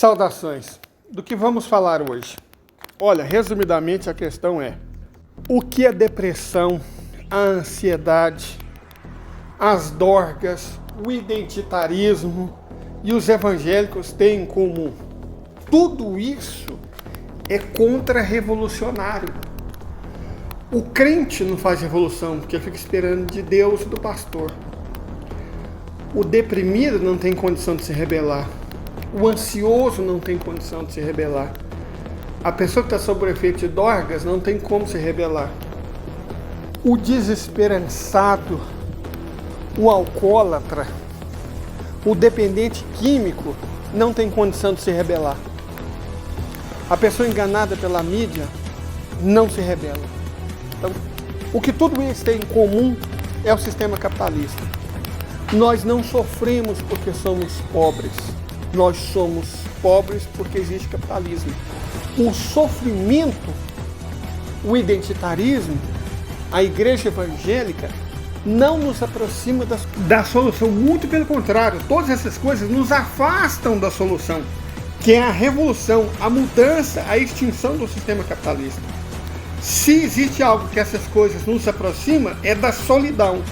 Saudações! Do que vamos falar hoje? Olha, resumidamente a questão é: o que a depressão, a ansiedade, as dorgas, o identitarismo e os evangélicos têm em comum? Tudo isso é contra-revolucionário. O crente não faz revolução porque ele fica esperando de Deus e do pastor. O deprimido não tem condição de se rebelar. O ansioso não tem condição de se rebelar. A pessoa que está sob o efeito de dorgas não tem como se rebelar. O desesperançado, o alcoólatra, o dependente químico não tem condição de se rebelar. A pessoa enganada pela mídia não se rebela. Então, o que tudo isso tem em comum é o sistema capitalista. Nós não sofremos porque somos pobres. Nós somos pobres porque existe capitalismo. O sofrimento, o identitarismo, a igreja evangélica não nos aproxima da solução. Muito pelo contrário, todas essas coisas nos afastam da solução, que é a revolução, a mudança, a extinção do sistema capitalista. Se existe algo que essas coisas nos aproxima, é da solidão,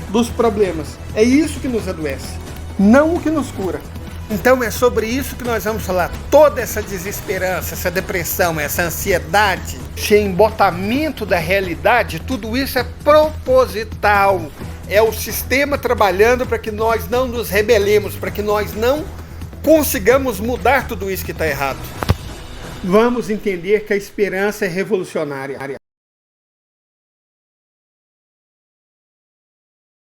dos problemas. É isso que nos adoece, não o que nos cura. Então é sobre isso que nós vamos falar. Toda essa desesperança, essa depressão, essa ansiedade, esse embotamento da realidade, tudo isso é proposital. É o sistema trabalhando para que nós não nos rebelemos, para que nós não consigamos mudar tudo isso que está errado. Vamos entender que a esperança é revolucionária.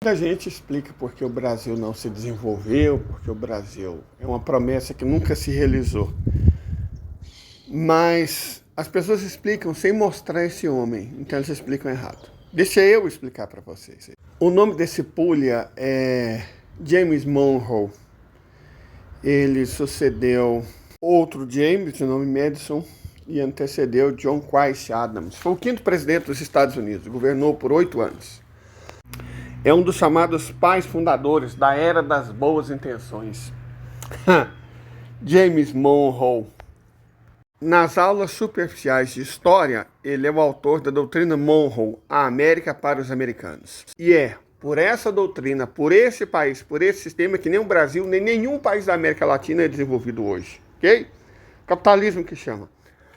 Muita gente explica porque o Brasil não se desenvolveu, porque o Brasil é uma promessa que nunca se realizou. Mas as pessoas explicam sem mostrar esse homem, então eles explicam errado. Deixa eu explicar para vocês. O nome desse pulha é James Monroe. Ele sucedeu outro James, de nome Madison, e antecedeu John Quincy Adams. Foi o 5º presidente dos Estados Unidos, governou por 8 anos. É um dos chamados pais fundadores da Era das Boas Intenções. James Monroe. Nas aulas superficiais de história, ele é o autor da doutrina Monroe, a América para os americanos. E é por essa doutrina, por esse país, por esse sistema, que nem o Brasil, nem nenhum país da América Latina é desenvolvido hoje. Ok? Capitalismo que chama.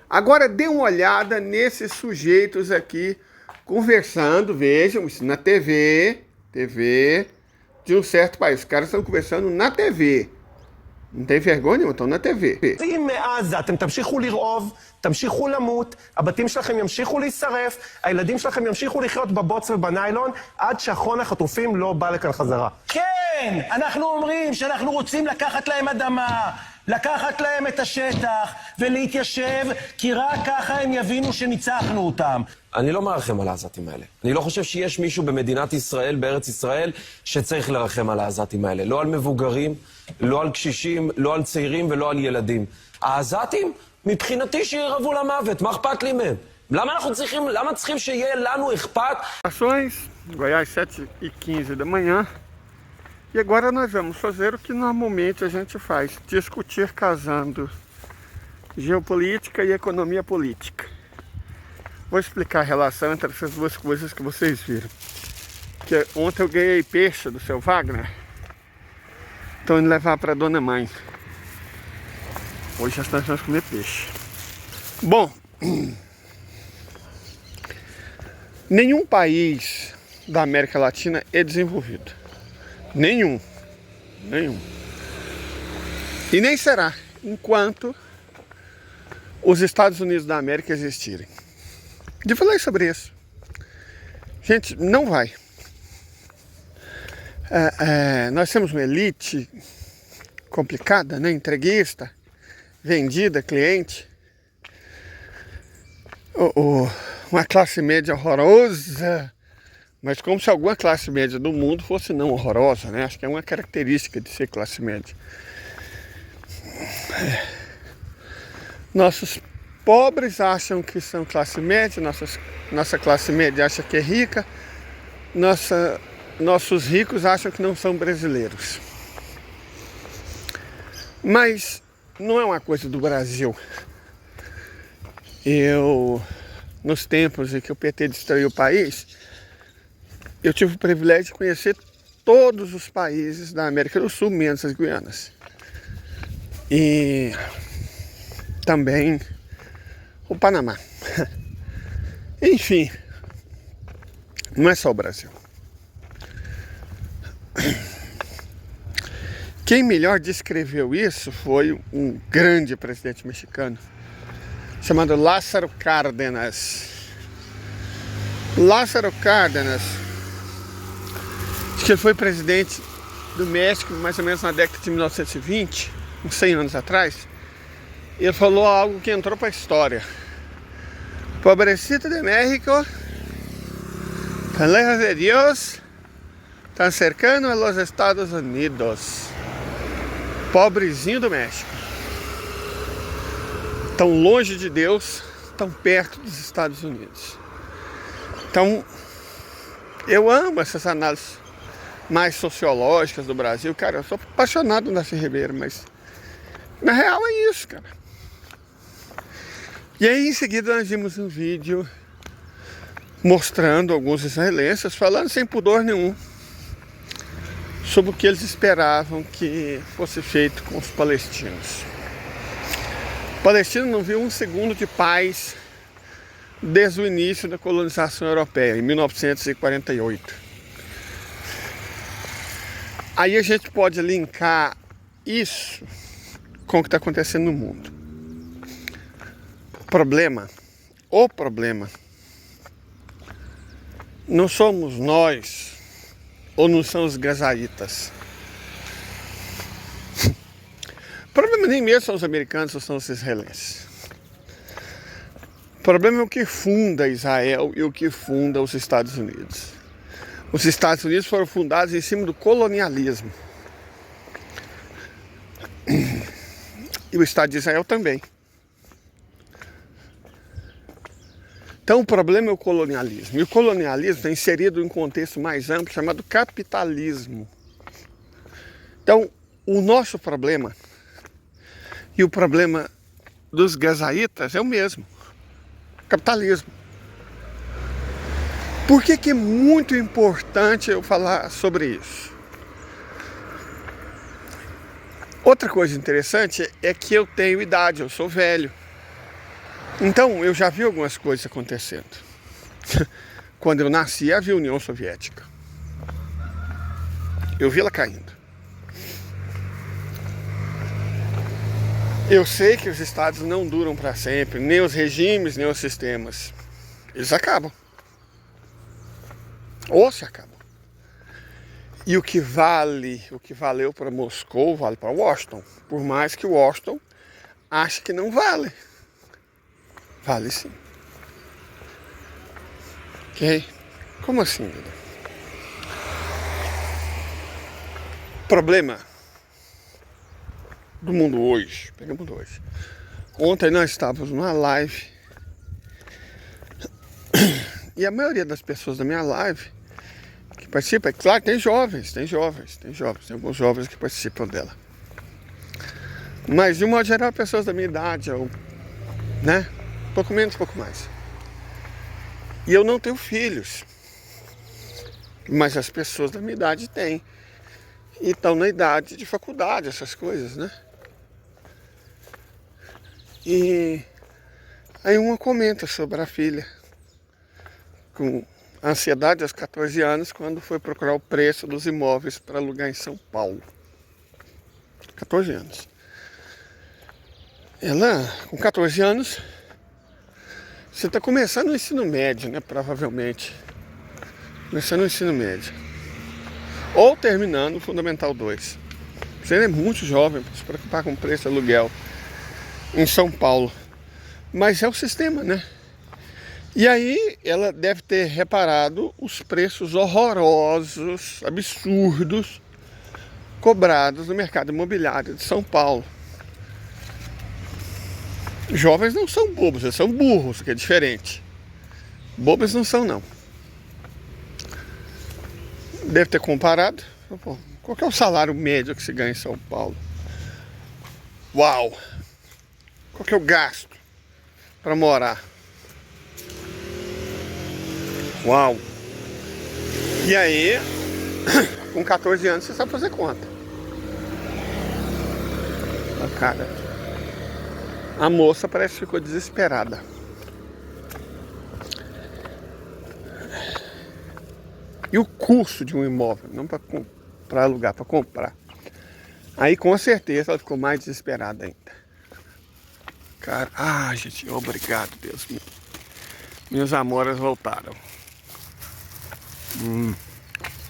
Agora dê uma olhada nesses sujeitos aqui conversando, vejam, isso na TV de um certo país. Os caras estão conversando na TV. não tem vergonha nenhuma, estão na TV. מעזה, אתם תמשיכו לרעוב, תמשיכו למות, הבתים שלכם ימשיכו להישרף, הילדים שלכם ימשיכו לחיות בבוץ ובניילון, עד שאחרון החטופים לא בא לכאן חזרה. כן, אנחנו אומרים שאנחנו רוצים לקחת להם אדמה, לקחת להם את השטח ולהתיישב, כי רק ככה הם יבינו שניצחנו אותם. אני לא מרחם על העזתים האלה. אני לא חושב שיש מישהו במדינת ישראל, בארץ ישראל, שצריך לרחם על העזתים האלה. לא על מבוגרים, לא על קשישים, לא על צעירים ולא על ילדים. העזתים, מבחינתי שירעבו למוות, מה אכפת לי מהם? למה צריכים שיהיה לנו אכפת? Ações, Goiás 7h15 da manhã. E agora nós vamos fazer o que normalmente a gente faz, discutir casando geopolítica e economia política. Vou explicar a relação entre essas duas coisas que vocês viram. Que ontem eu ganhei peixe do seu Wagner. Estou indo levar para a dona mãe. Hoje nós vamos comer peixe. Bom, nenhum país da América Latina é desenvolvido. Nenhum. E nem será enquanto os Estados Unidos da América existirem. De falar sobre isso. Gente, não vai. Nós temos uma elite complicada, né? Entreguista, vendida, cliente. Uma classe média horrorosa. Mas como se alguma classe média do mundo fosse não horrorosa, né? Acho que é uma característica de ser classe média. Nossos pobres acham que são classe média, nossa classe média acha que é rica, nossos ricos acham que não são brasileiros. Mas não é uma coisa do Brasil. Nos tempos em que o PT destruiu o país, eu tive o privilégio de conhecer todos os países da América do Sul, menos as Guianas. E também o Panamá. Enfim, não é só o Brasil. Quem melhor descreveu isso foi um grande presidente mexicano chamado Lázaro Cárdenas. Lázaro Cárdenas, acho que ele foi presidente do México mais ou menos na década de 1920, uns 100 anos atrás. Ele falou algo que entrou para a história. Pobrecito de México, tan lejos de Dios, tan cercano a los Estados Unidos. Pobrezinho do México. Tão longe de Deus, tão perto dos Estados Unidos. Então, eu amo essas análises mais sociológicas do Brasil. Cara, eu sou apaixonado no Darcy Ribeiro, mas na real é isso, cara. E aí, em seguida, nós vimos um vídeo mostrando alguns israelenses falando sem pudor nenhum sobre o que eles esperavam que fosse feito com os palestinos. O palestino não viu um segundo de paz desde o início da colonização europeia, em 1948. Aí a gente pode linkar isso com o que está acontecendo no mundo. O problema, não somos nós ou não são os gazaítas. O problema nem mesmo são os americanos ou são os israelenses. O problema é o que funda Israel e o que funda os Estados Unidos. Os Estados Unidos foram fundados em cima do colonialismo. E o Estado de Israel também. Então o problema é o colonialismo. E o colonialismo está inserido em um contexto mais amplo chamado capitalismo. Então o nosso problema e o problema dos gazaítas é o mesmo. Capitalismo. Por que é muito importante eu falar sobre isso? Outra coisa interessante é que eu tenho idade, eu sou velho. Então, eu já vi algumas coisas acontecendo. Quando eu nasci, havia a União Soviética. Eu vi ela caindo. Eu sei que os estados não duram para sempre, nem os regimes, nem os sistemas. Eles acabam. Ou se acabam. E o que valeu para Moscou, vale para Washington. Por mais que Washington ache que não vale. Vale sim. Ok? Como assim, Duda? Problema do mundo hoje. Pega o mundo hoje. Ontem nós estávamos numa live. E a maioria das pessoas da minha live que participa, é claro, tem alguns jovens que participam dela. Mas de um modo geral, pessoas da minha idade, ou, né? Pouco menos, pouco mais. E eu não tenho filhos. Mas as pessoas da minha idade têm. E estão na idade de faculdade, essas coisas, né? E aí uma comenta sobre a filha com ansiedade aos 14 anos, quando foi procurar o preço dos imóveis para alugar em São Paulo. 14 anos. Ela, com 14 anos, você está começando o ensino médio, né? Provavelmente. Começando o ensino médio. Ou terminando o Fundamental 2. Você é muito jovem para se preocupar com o preço de aluguel em São Paulo. Mas é o sistema, né? E aí ela deve ter reparado os preços horrorosos, absurdos, cobrados no mercado imobiliário de São Paulo. Jovens não são bobos, eles são burros, que é diferente. Bobos não são, não. Deve ter comparado. Pô, qual que é o salário médio que se ganha em São Paulo? Uau! Qual que é o gasto para morar? Uau! E aí, com 14 anos você sabe fazer conta. Cara, a moça parece que ficou desesperada. E o custo de um imóvel, não para alugar, para comprar. Aí com certeza ela ficou mais desesperada ainda. Cara, gente, obrigado, Deus. Meus amores voltaram.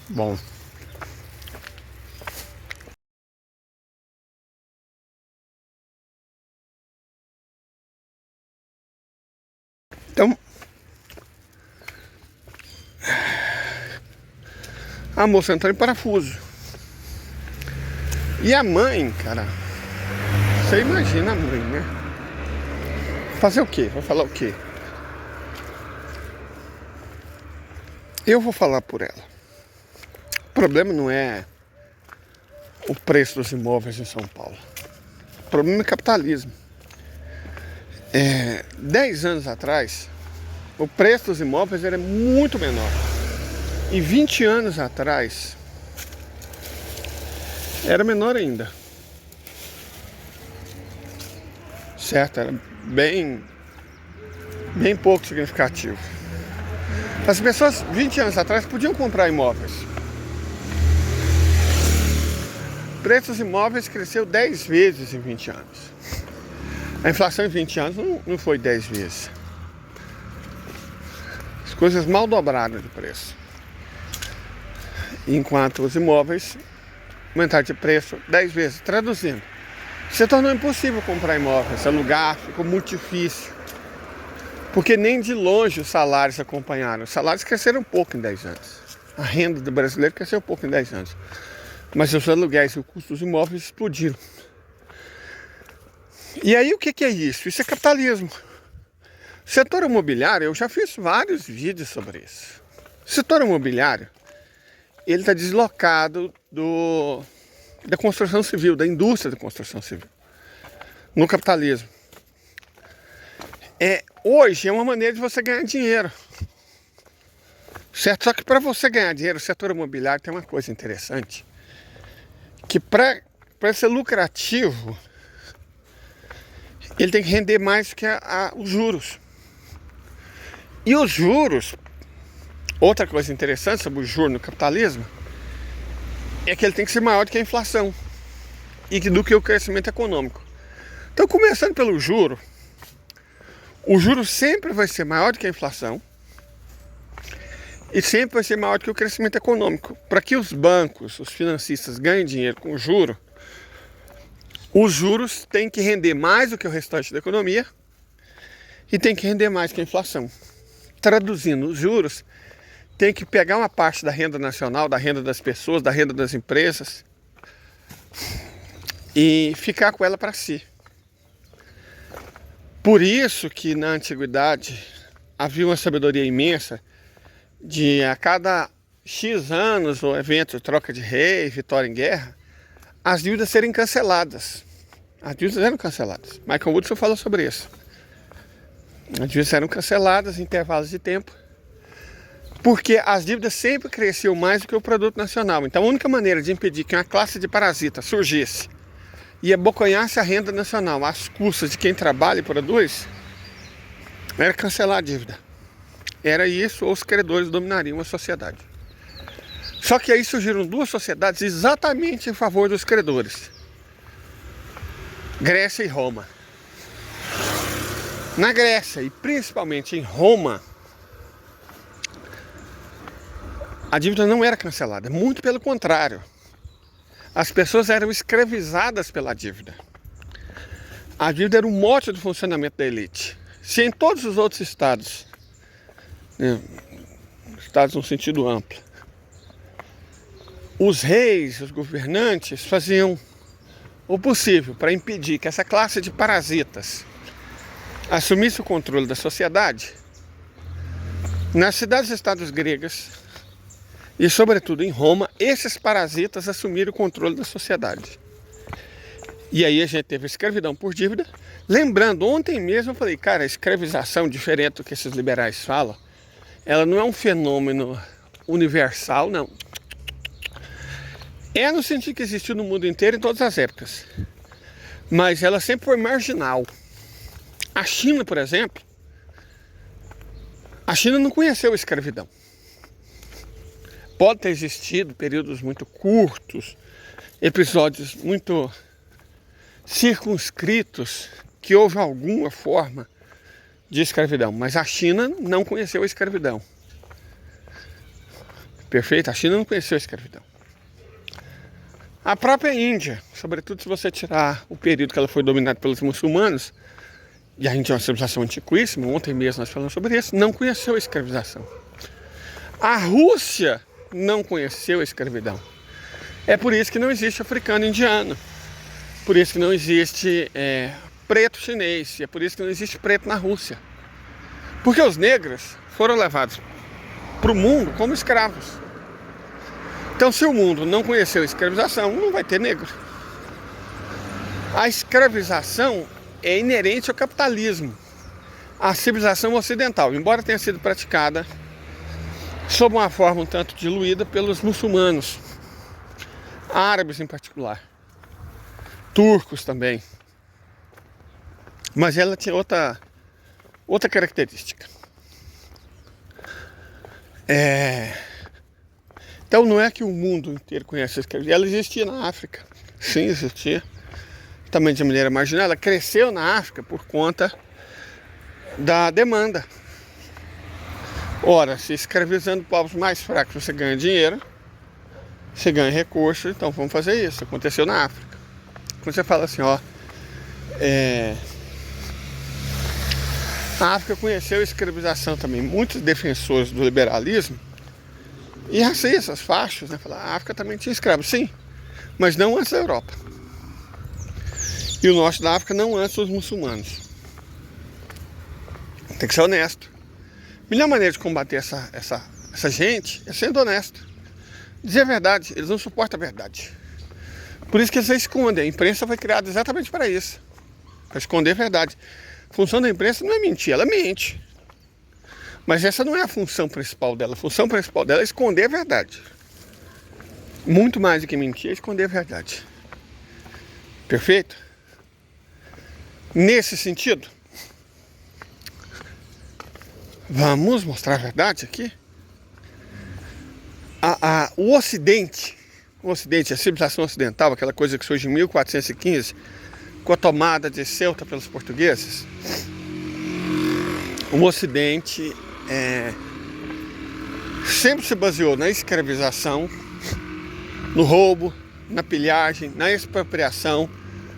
Bom. Então, a moça entrou em parafuso. E a mãe, cara, você imagina a mãe, né? Fazer o quê? Vai falar o quê? Eu vou falar por ela. O problema não é o preço dos imóveis em São Paulo. O problema é capitalismo. 10 anos atrás, o preço dos imóveis era muito menor. E 20 anos atrás, era menor ainda. Certo? Era bem pouco significativo. As pessoas 20 anos atrás podiam comprar imóveis. O preço dos imóveis cresceu 10 vezes em 20 anos. A inflação em 20 anos não foi 10 vezes. As coisas mal dobraram de preço. Enquanto os imóveis aumentaram de preço 10 vezes. Traduzindo, se tornou impossível comprar imóveis, alugar, ficou muito difícil. Porque nem de longe os salários acompanharam. Os salários cresceram um pouco em 10 anos. A renda do brasileiro cresceu um pouco em 10 anos. Mas os aluguéis e o custo dos imóveis explodiram. E aí o que é isso? Isso é capitalismo. O setor imobiliário, eu já fiz vários vídeos sobre isso. O setor imobiliário, ele está deslocado da construção civil, da indústria da construção civil, no capitalismo. Hoje é uma maneira de você ganhar dinheiro. Certo? Só que para você ganhar dinheiro, o setor imobiliário tem uma coisa interessante, que para ser lucrativo, ele tem que render mais que os juros. E os juros, outra coisa interessante sobre o juro no capitalismo, é que ele tem que ser maior do que a inflação e do que o crescimento econômico. Então, começando pelo juro, o juro sempre vai ser maior do que a inflação e sempre vai ser maior do que o crescimento econômico. Para que os bancos, os financistas ganhem dinheiro com o juro, os juros têm que render mais do que o restante da economia e tem que render mais que a inflação. Traduzindo, os juros têm que pegar uma parte da renda nacional, da renda das pessoas, da renda das empresas e ficar com ela para si. Por isso que na antiguidade havia uma sabedoria imensa de a cada X anos, o evento de troca de rei, vitória em guerra, as dívidas serem canceladas. As dívidas eram canceladas. Michael Woodson falou sobre isso. As dívidas eram canceladas em intervalos de tempo, porque as dívidas sempre cresciam mais do que o produto nacional. Então a única maneira de impedir que uma classe de parasitas surgisse e abocanhasse a renda nacional às custas de quem trabalha e produz, era cancelar a dívida. Era isso, ou os credores dominariam a sociedade. Só que aí surgiram duas sociedades exatamente em favor dos credores: Grécia e Roma. Na Grécia, e principalmente em Roma, a dívida não era cancelada, muito pelo contrário. As pessoas eram escravizadas pela dívida. A dívida era o mote do funcionamento da elite. Se em todos os outros estados, estados no sentido amplo, os reis, os governantes faziam o possível para impedir que essa classe de parasitas assumisse o controle da sociedade, nas cidades-estados gregas e sobretudo em Roma, esses parasitas assumiram o controle da sociedade. E aí a gente teve escravidão por dívida. Lembrando, ontem mesmo eu falei, cara, a escravização, diferente do que esses liberais falam, ela não é um fenômeno universal, não. É no sentido que existiu no mundo inteiro em todas as épocas. Mas ela sempre foi marginal. A China, por exemplo, a China não conheceu a escravidão. Pode ter existido períodos muito curtos, episódios muito circunscritos, que houve alguma forma de escravidão. Mas a China não conheceu a escravidão. Perfeito? A China não conheceu a escravidão. A própria Índia, sobretudo se você tirar o período que ela foi dominada pelos muçulmanos, e a Índia é uma civilização antiquíssima, ontem mesmo nós falamos sobre isso, não conheceu a escravização. A Rússia não conheceu a escravidão. É por isso que não existe africano indiano. Por isso que não existe preto chinês. É por isso que não existe preto na Rússia. Porque os negros foram levados para o mundo como escravos. Então, se o mundo não conheceu a escravização, não vai ter negro. A escravização é inerente ao capitalismo, à civilização ocidental, embora tenha sido praticada sob uma forma um tanto diluída pelos muçulmanos, árabes em particular, turcos também. Mas ela tinha outra característica. Então não é que o mundo inteiro conhece a escravidão. Ela existia na África. Sim, existia. Também de maneira marginal. Ela cresceu na África por conta da demanda. Ora, se escravizando povos mais fracos você ganha dinheiro, você ganha recursos, então vamos fazer isso. Aconteceu na África. Quando você fala assim, ó, a África conheceu a escravização também. Muitos defensores do liberalismo e racistas, fachos, né? Falar, a África também tinha escravos, sim, mas não antes da Europa. E o norte da África não antes dos muçulmanos. Tem que ser honesto. A melhor maneira de combater essa gente é sendo honesto. Dizer a verdade, eles não suportam a verdade. Por isso que eles escondem. A imprensa foi criada exatamente para isso. Para esconder a verdade. A função da imprensa não é mentir, ela mente. Mas essa não é a função principal dela. A função principal dela é esconder a verdade. Muito mais do que mentir, é esconder a verdade. Perfeito? Nesse sentido, vamos mostrar a verdade aqui. O Ocidente, a civilização ocidental, aquela coisa que surge em 1415, com a tomada de Ceuta pelos portugueses, o Ocidente sempre se baseou na escravização, no roubo, na pilhagem, na expropriação,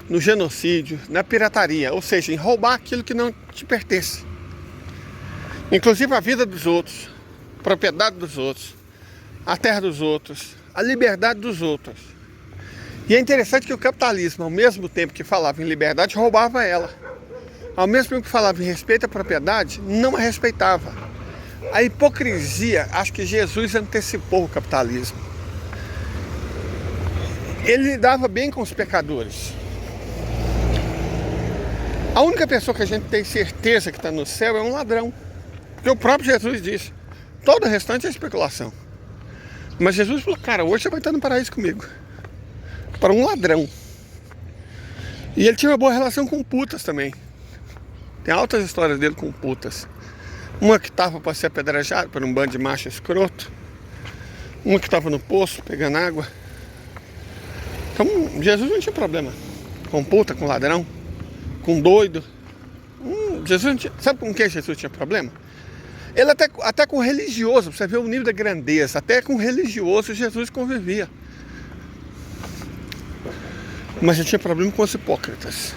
no genocídio, na pirataria, ou seja, em roubar aquilo que não te pertence. Inclusive a vida dos outros, a propriedade dos outros, a terra dos outros, a liberdade dos outros. E é interessante que o capitalismo, ao mesmo tempo que falava em liberdade, roubava ela. Ao mesmo tempo que falava em respeito à propriedade, não a respeitava. A hipocrisia, acho que Jesus antecipou o capitalismo. Ele lidava bem com os pecadores. A única pessoa que a gente tem certeza que está no céu é um ladrão. Porque o próprio Jesus disse, todo o restante é especulação. Mas Jesus falou, cara, hoje você vai estar no paraíso comigo. Para um ladrão. E ele tinha uma boa relação com putas também. Tem altas histórias dele com putas. Uma que estava para ser apedrejada por um bando de macho escroto. Uma que estava no poço pegando água. Então Jesus não tinha problema com puta, com ladrão, com doido. Jesus não tinha... Sabe com quem Jesus tinha problema? Ele até com religioso, pra você ver o nível da grandeza, até com religioso Jesus convivia. Mas ele tinha problema com os hipócritas.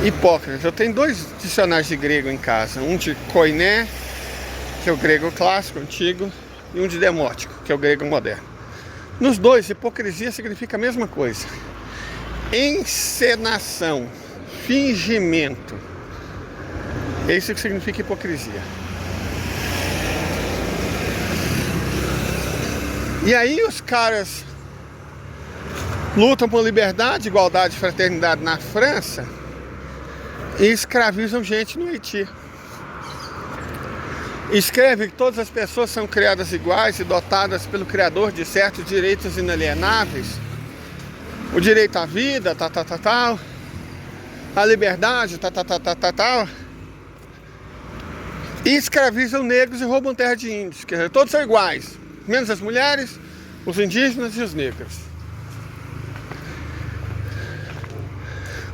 Hipócritas. Eu tenho 2 dicionários de grego em casa. Um de koiné, que é o grego clássico, antigo, e um de demótico, que é o grego moderno. Nos 2, hipocrisia significa a mesma coisa. Encenação, fingimento. É isso que significa hipocrisia. E aí os caras lutam por liberdade, igualdade e fraternidade na França e escravizam gente no Haiti. Escreve que todas as pessoas são criadas iguais e dotadas pelo Criador de certos direitos inalienáveis. O direito à vida, tal. A liberdade, tal. E escravizam negros e roubam terra de índios. Quer dizer, todos são iguais, menos as mulheres, os indígenas e os negros.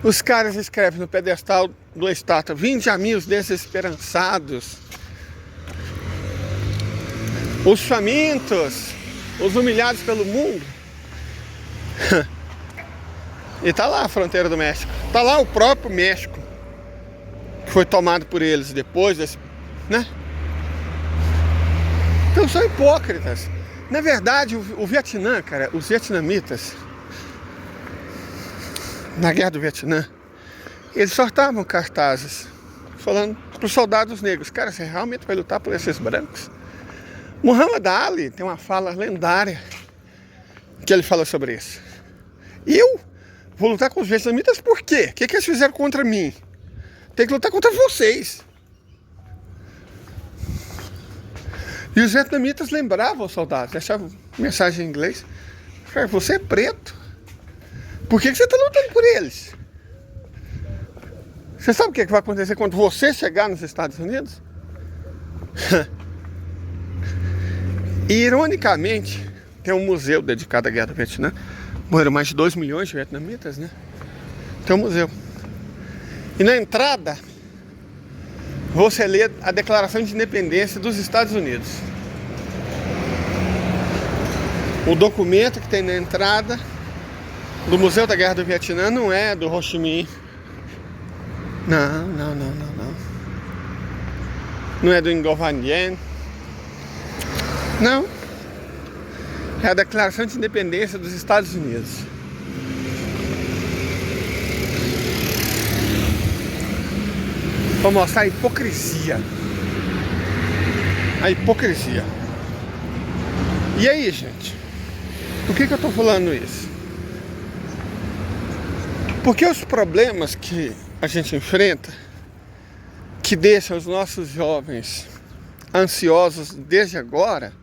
Os caras escrevem no pedestal da estátua: vinde a mim os desesperançados, os famintos, os humilhados pelo mundo. E tá lá a fronteira do México. Tá lá o próprio México, que foi tomado por eles depois desse, né? Então são hipócritas. Na verdade, o Vietnã, cara, os vietnamitas, na guerra do Vietnã, eles sortavam cartazes falando para os soldados negros: cara, você realmente vai lutar por esses brancos? Muhammad Ali tem uma fala lendária que ele fala sobre isso. Eu vou lutar com os vietnamitas por quê? O que eles fizeram contra mim? Tem que lutar contra vocês. E os vietnamitas lembravam os soldados, deixavam mensagem em inglês: cara, você é preto, por que você está lutando por eles? Você sabe o que vai acontecer quando você chegar nos Estados Unidos? E, ironicamente, tem um museu dedicado à Guerra do Vietnã. Morreram mais de 2 milhões de vietnamitas, né? Tem um museu. E na entrada, você lê a Declaração de Independência dos Estados Unidos. O documento que tem na entrada do Museu da Guerra do Vietnã não é do Ho Chi Minh. Não. Não é do Ngo Van Dien. Não. É a Declaração de Independência dos Estados Unidos. Vou mostrar a hipocrisia. A hipocrisia. E aí, gente? Por que eu tô falando isso? Porque os problemas que a gente enfrenta, que deixam os nossos jovens ansiosos desde agora,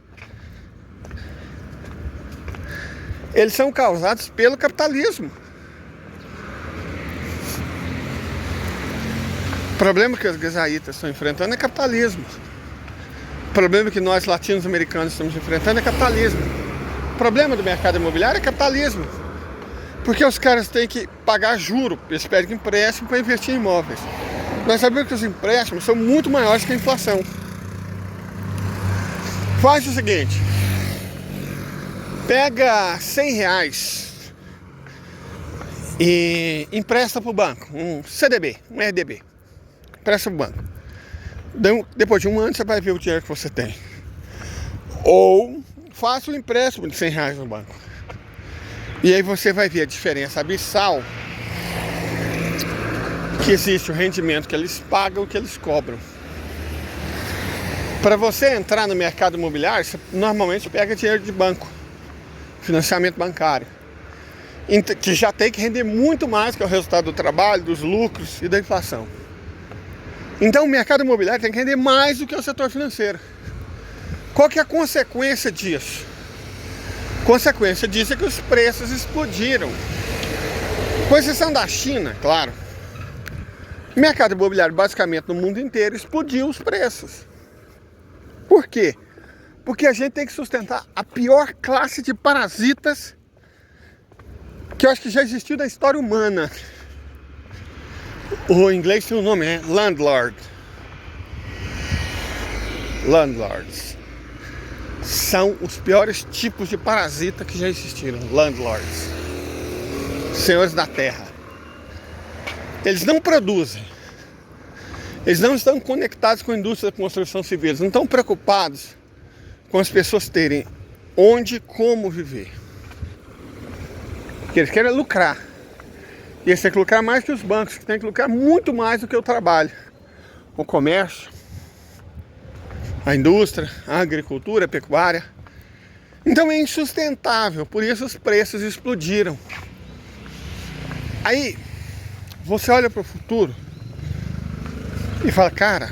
eles são causados pelo capitalismo. O problema que os gazaítas estão enfrentando é capitalismo. O problema que nós latinos-americanos estamos enfrentando é capitalismo. O problema do mercado imobiliário é capitalismo. Porque os caras têm que pagar juro, eles pedem empréstimo para investir em imóveis. Nós sabemos que os empréstimos são muito maiores que a inflação. Faz o seguinte: pega R$100 e empresta para o banco, um CDB, um RDB. Empresta para o banco. Depois de um ano você vai ver o dinheiro que você tem. Ou faça um empréstimo de R$100 no banco. E aí você vai ver a diferença abissal que existe, o rendimento que eles pagam e o que eles cobram. Para você entrar no mercado imobiliário, você normalmente pega dinheiro de banco, financiamento bancário, que já tem que render muito mais que o resultado do trabalho, dos lucros e da inflação. Então o mercado imobiliário tem que render mais do que o setor financeiro. Qual que é a consequência disso? A consequência disso é que os preços explodiram. Com exceção da China, claro. O mercado imobiliário basicamente no mundo inteiro explodiu os preços. Por quê? Porque a gente tem que sustentar a pior classe de parasitas que eu acho que já existiu na história humana. O inglês tem um nome, é landlord. Landlords. São os piores tipos de parasita que já existiram. Landlords. Senhores da terra. Eles não produzem. Eles não estão conectados com a indústria da construção civil. Eles não estão preocupados com as pessoas terem onde e como viver. O que eles querem é lucrar. E eles têm que lucrar mais que os bancos, que têm que lucrar muito mais do que o trabalho. O comércio, a indústria, a agricultura, a pecuária. Então é insustentável, por isso os preços explodiram. Aí, você olha para o futuro e fala, cara,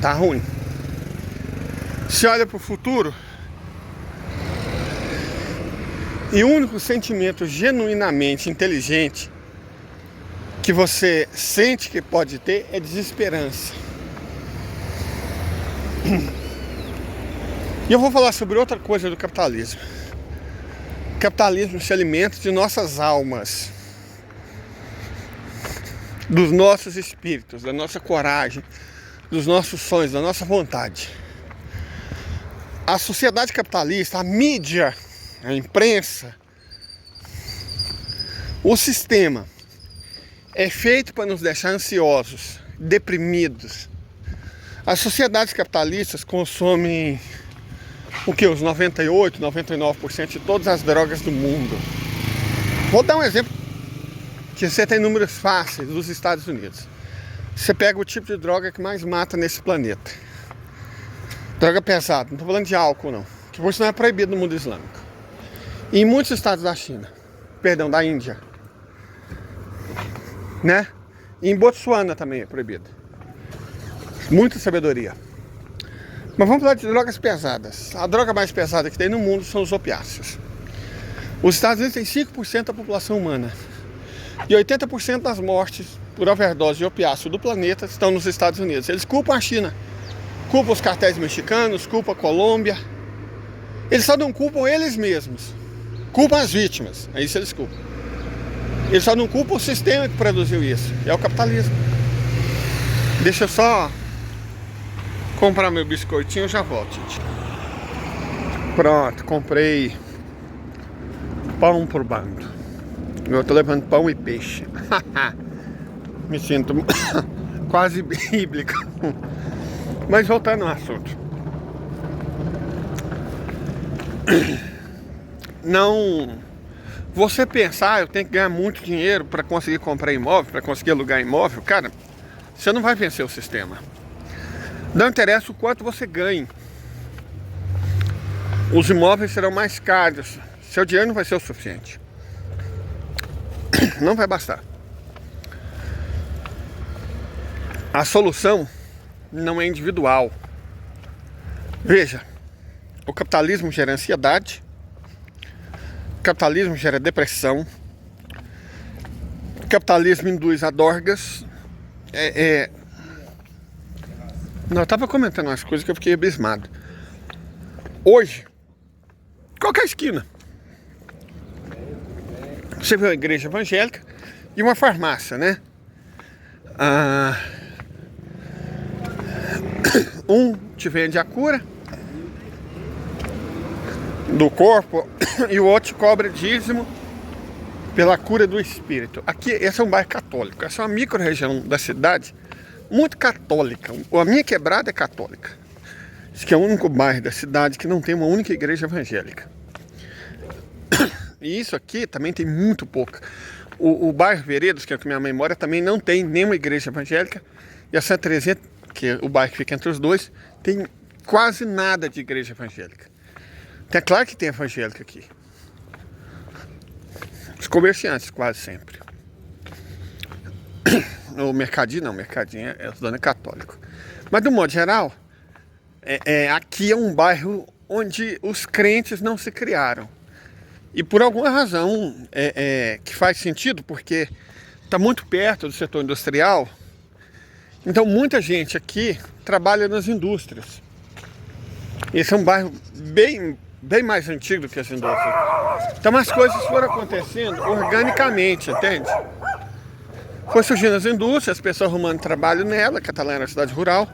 tá ruim. Você olha para o futuro e o único sentimento genuinamente inteligente que você sente que pode ter é desesperança. E eu vou falar sobre outra coisa do capitalismo. O capitalismo se alimenta de nossas almas, dos nossos espíritos, da nossa coragem, dos nossos sonhos, da nossa vontade. A sociedade capitalista, a mídia, a imprensa, o sistema é feito para nos deixar ansiosos, deprimidos. As sociedades capitalistas consomem o que? Os 98, 99% de todas as drogas do mundo. Vou dar um exemplo que você tem números fáceis dos Estados Unidos. Você pega o tipo de droga que mais mata nesse planeta. Droga pesada, não estou falando de álcool não, que por isso não é proibido no mundo islâmico. E em muitos estados da China, perdão, da Índia, né? E em Botsuana também é proibido. Muita sabedoria. Mas vamos falar de drogas pesadas. A droga mais pesada que tem no mundo são os opiáceos. Os Estados Unidos têm 5% da população humana. E 80% das mortes por overdose de opiáceo do planeta estão nos Estados Unidos. Eles culpam a China, culpam os cartéis mexicanos, culpam a Colômbia. Eles só não culpam eles mesmos. Culpam as vítimas, é isso que eles culpam. Eles só não culpam o sistema que produziu isso, é o capitalismo. Deixa eu só comprar meu biscoitinho e já volto, gente. Pronto, comprei pão por bando. Eu tô levando pão e peixe. Me sinto quase bíblico. Mas voltando ao assunto. Não, você pensar, eu tenho que ganhar muito dinheiro para conseguir comprar imóvel, para conseguir alugar imóvel, cara, você não vai vencer o sistema. Não interessa o quanto você ganhe. Os imóveis serão mais caros. Seu dinheiro não vai ser o suficiente. Não vai bastar. A solução não é individual. Veja, o capitalismo gera ansiedade. O capitalismo gera depressão. O capitalismo induz a dorgas. Não, eu estava comentando umas coisas que eu fiquei abismado. Hoje, qualquer esquina, você vê uma igreja evangélica e uma farmácia, né? Um te vende a cura do corpo e o outro te cobra dízimo pela cura do espírito. Aqui, esse é um bairro católico, essa é uma micro-região da cidade muito católica. A minha quebrada é católica. Esse que é o único bairro da cidade que não tem uma única igreja evangélica. E isso aqui também tem muito pouca. O bairro Veredas, que é o que minha mãe mora, também não tem nenhuma igreja evangélica. E a Santa Terezinha, que é o bairro que fica entre os dois, tem quase nada de igreja evangélica. É claro que tem evangélica aqui. Os comerciantes, quase sempre. O mercadinho não, o mercadinho é os donos católicos. Mas, do modo geral, aqui é um bairro onde os crentes não se criaram. E por alguma razão que faz sentido, porque está muito perto do setor industrial, então muita gente aqui trabalha nas indústrias. Esse é um bairro bem mais antigo do que as indústrias. Então as coisas foram acontecendo organicamente, entende? Foi surgindo as indústrias, as pessoas arrumando trabalho nela, Catalã era uma cidade rural.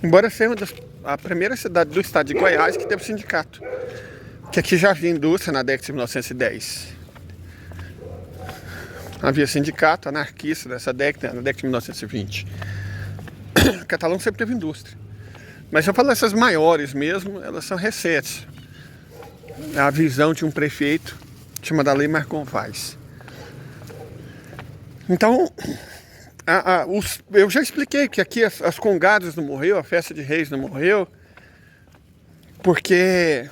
Embora seja a primeira cidade do estado de Goiás que teve sindicato. Que aqui já havia indústria na década de 1910. Havia sindicato anarquista nessa década, na década de 1920. Catalão sempre teve indústria. Mas eu falo dessas maiores mesmo, elas são recentes. A visão de um prefeito chamado Lei Marcon Vaz. Então, eu já expliquei que aqui as congadas não morreu, a festa de reis não morreu. Porque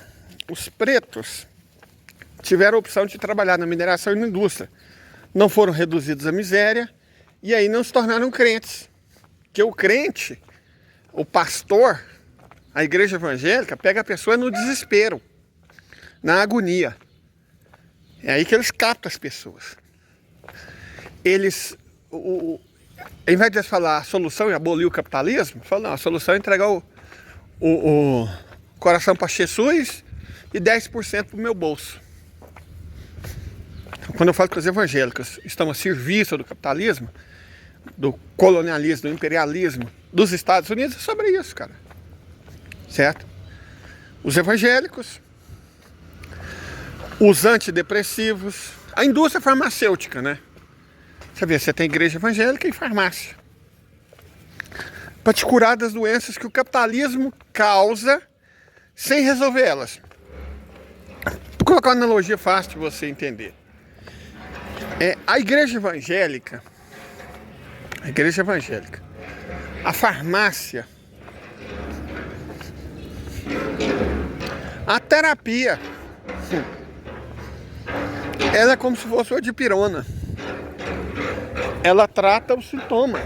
os pretos tiveram a opção de trabalhar na mineração e na indústria. Não foram reduzidos à miséria e aí não se tornaram crentes. Porque o crente, o pastor, a igreja evangélica, pega a pessoa no desespero, na agonia. É aí que eles captam as pessoas. Eles, ao invés de falar a solução é abolir o capitalismo, falam, não, a solução é entregar o coração para Jesus e 10% para o meu bolso. Quando eu falo que os evangélicos estão a serviço do capitalismo, do colonialismo, do imperialismo dos Estados Unidos, é sobre isso, cara. Certo? Os evangélicos, os antidepressivos, a indústria farmacêutica, né? Você vê, você tem igreja evangélica e farmácia. Para te curar das doenças que o capitalismo causa sem resolver elas. Vou colocar uma analogia fácil de você entender. A igreja evangélica, a farmácia, a terapia, ela é como se fosse uma dipirona. Ela trata o sintoma.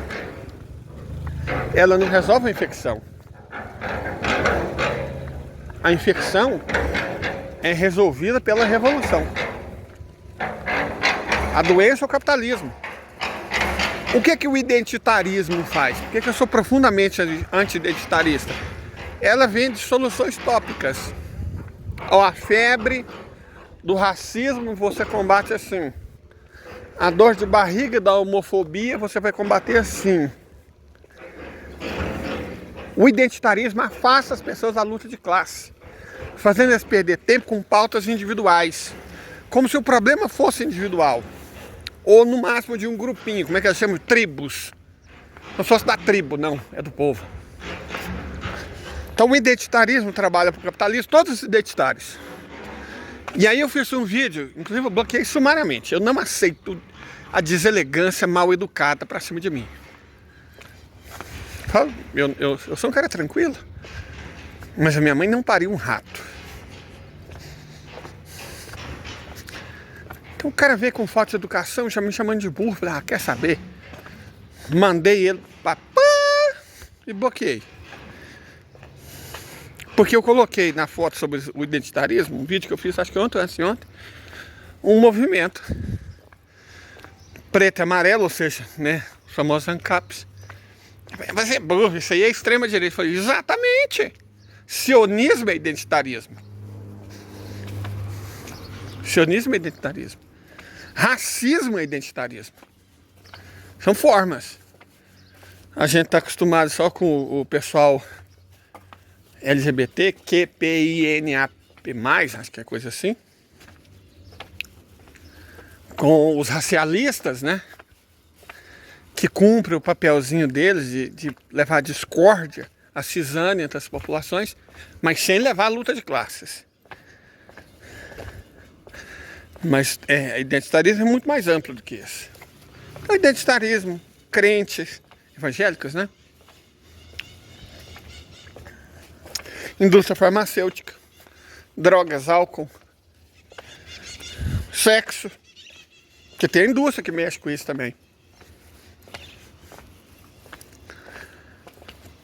Ela não resolve a infecção. A infecção é resolvida pela revolução. A doença é o capitalismo. O que o identitarismo faz? Por que eu sou profundamente anti-identitarista? Ela vende soluções tópicas. A febre do racismo você combate assim. A dor de barriga da homofobia você vai combater assim. O identitarismo afasta as pessoas da luta de classe, fazendo elas perder tempo com pautas individuais, como se o problema fosse individual, ou no máximo de um grupinho, como é que eles chamam? Tribos. Não fosse da tribo, não, é do povo. Então o identitarismo trabalha para o capitalismo, todos os identitários. E aí eu fiz um vídeo, inclusive eu bloqueei sumariamente. Eu não aceito a deselegância mal educada para cima de mim. Eu sou um cara tranquilo, mas a minha mãe não pariu um rato. Então o cara veio com falta de educação, já me chamando de burro. Falei, quer saber? Mandei ele pra pá e bloqueei. Porque eu coloquei na foto sobre o identitarismo, um vídeo que eu fiz, acho que ontem ou antes de ontem, um movimento preto e amarelo, ou seja, né, os famosos ANCAPs. Mas é burro, isso aí é extrema direita. Eu falei, exatamente. Sionismo é identitarismo. Sionismo é identitarismo. Racismo é identitarismo. São formas. A gente está acostumado só com o pessoal LGBT, QPINAP+, acho que é coisa assim. Com os racialistas, né? Que cumprem o papelzinho deles de levar a discórdia, a cisânia entre as populações, mas sem levar a luta de classes. Mas identitarismo é muito mais amplo do que isso. O identitarismo, crentes, evangélicos, né? Indústria farmacêutica, drogas, álcool, sexo, que tem a indústria que mexe com isso também.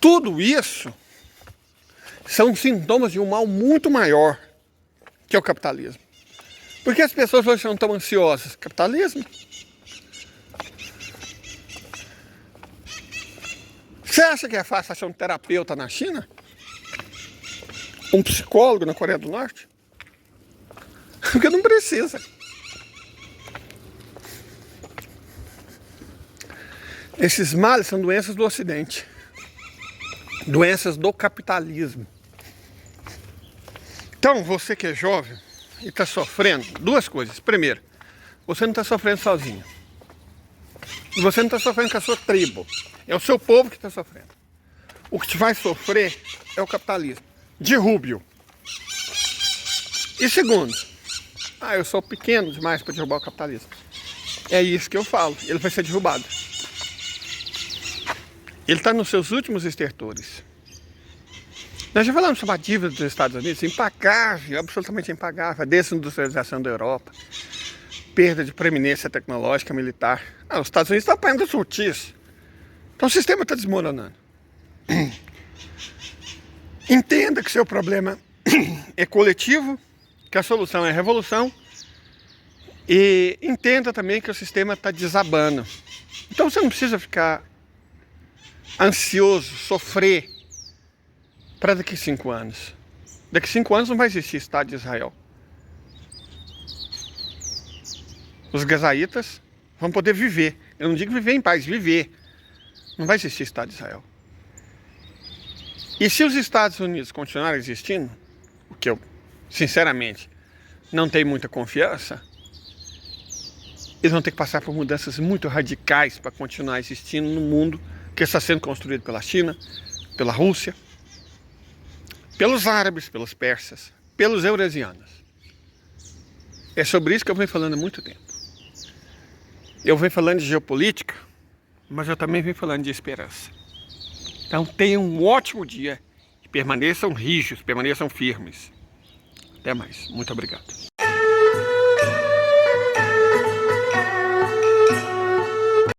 Tudo isso são sintomas de um mal muito maior que é o capitalismo. Por que as pessoas hoje são tão ansiosas? Capitalismo. Você acha que é fácil achar um terapeuta na China? Um psicólogo na Coreia do Norte? Porque não precisa. Esses males são doenças do Ocidente. Doenças do capitalismo. Então, você que é jovem e está sofrendo, duas coisas. Primeiro, você não está sofrendo sozinho. Você não está sofrendo com a sua tribo. É o seu povo que está sofrendo. O que te vai sofrer é o capitalismo. Derrube-o. E segundo, eu sou pequeno demais para derrubar o capitalismo. É isso que eu falo. Ele vai ser derrubado. Ele está nos seus últimos estertores. Nós já falamos sobre a dívida dos Estados Unidos, impagável, absolutamente impagável, a desindustrialização da Europa, perda de preeminência tecnológica militar. Os Estados Unidos estão apanhando os notícias. Então o sistema está desmoronando. Entenda que seu problema é coletivo, que a solução é a revolução, e entenda também que o sistema está desabando. Então você não precisa ficar ansioso, sofrer para daqui a 5 anos. Daqui a 5 anos não vai existir Estado de Israel. Os gazaítas vão poder viver. Eu não digo viver em paz, viver. Não vai existir Estado de Israel. E se os Estados Unidos continuarem existindo, o que eu, sinceramente, não tenho muita confiança, eles vão ter que passar por mudanças muito radicais para continuar existindo no mundo que está sendo construído pela China, pela Rússia, pelos árabes, pelos persas, pelos eurasianos. É sobre isso que eu venho falando há muito tempo. Eu venho falando de geopolítica, mas eu também venho falando de esperança. Então tenham um ótimo dia e permaneçam rígidos, permaneçam firmes. Até mais. Muito obrigado.